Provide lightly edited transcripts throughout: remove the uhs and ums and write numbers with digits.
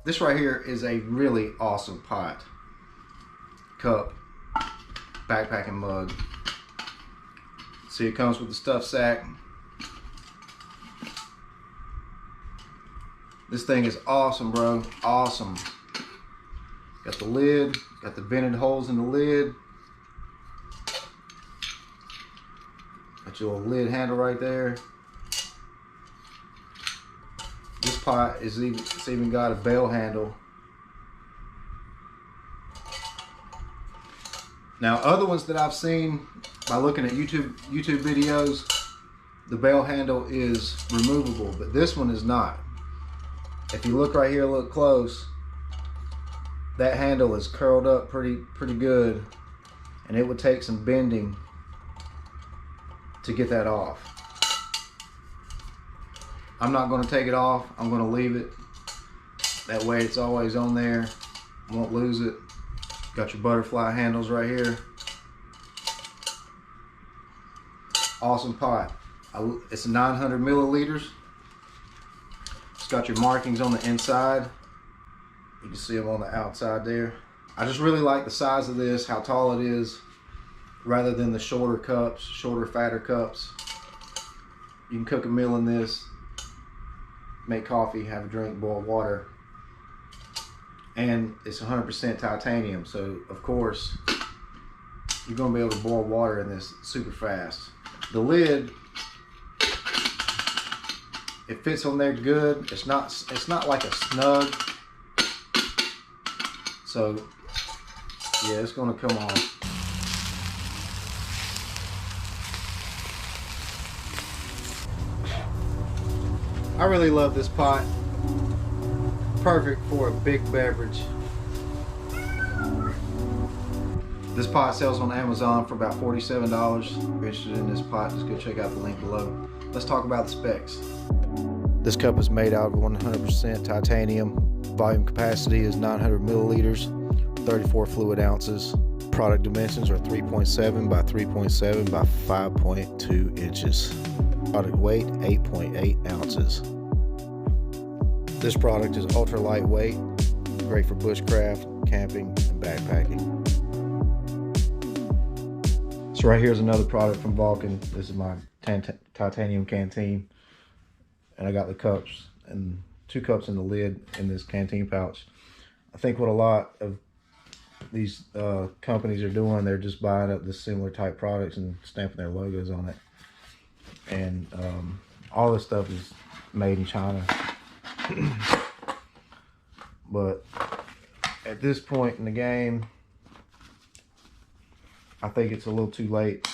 This right here is a really awesome pot, cup, backpacking mug. See, it comes with the stuff sack. This thing is awesome, bro. Awesome. Got the lid, got the vented holes in the lid. Got your little lid handle right there. This pot is even got a bell handle. Now, other ones that I've seen by looking at YouTube videos, the bell handle is removable, but this one is not. If you look right here, look close, that handle is curled up pretty good, and it would take some bending to get that off. I'm not going to take it off. I'm going to leave it. That way it's always on there. Won't lose it. Got your butterfly handles right here. Awesome pot. It's 900 milliliters. It's got your markings on the inside. You can see them on the outside there. I just really like the size of this, how tall it is, rather than the shorter cups, shorter, fatter cups. You can cook a meal in this, make coffee, have a drink, boil water. And it's 100% titanium, so of course you're going to be able to boil water in this super fast. The lid, it fits on there good. It's not like a snug. So yeah, it's going to come off. I really love this pot. Perfect for a big beverage. This pot sells on Amazon for about $47. If you're interested in this pot, just go check out the link below. Let's talk about the specs. This cup is made out of 100% titanium. Volume capacity is 900 milliliters, 34 fluid ounces. Product dimensions are 3.7 by 3.7 by 5.2 inches. Product weight 8.8 ounces. This product is ultra lightweight, great for bushcraft, camping, and backpacking. So right here is another product from Valtcan. This is my titanium canteen, and I got the cups and 2 cups in the lid in this canteen pouch. I think what a lot of these companies are doing, they're just buying up the similar type products and stamping their logos on it. And all this stuff is made in China. But at this point in the game, I think it's a little too late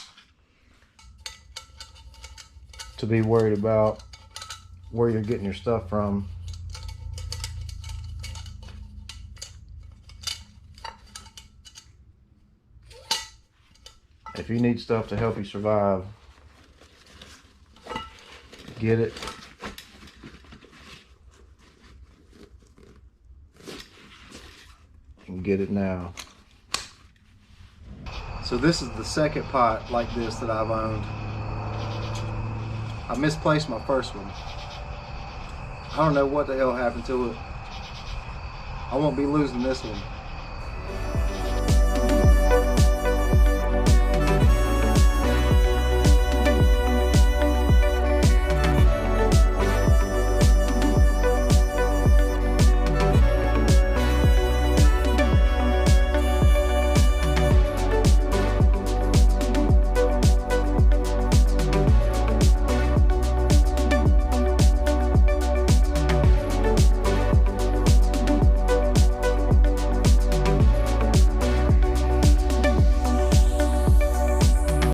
to be worried about where you're getting your stuff from. If you need stuff to help you survive, get it. And get it now. So this is the second pot like this that I've owned. I misplaced my first one. I don't know what the hell happened to it. I won't be losing this one.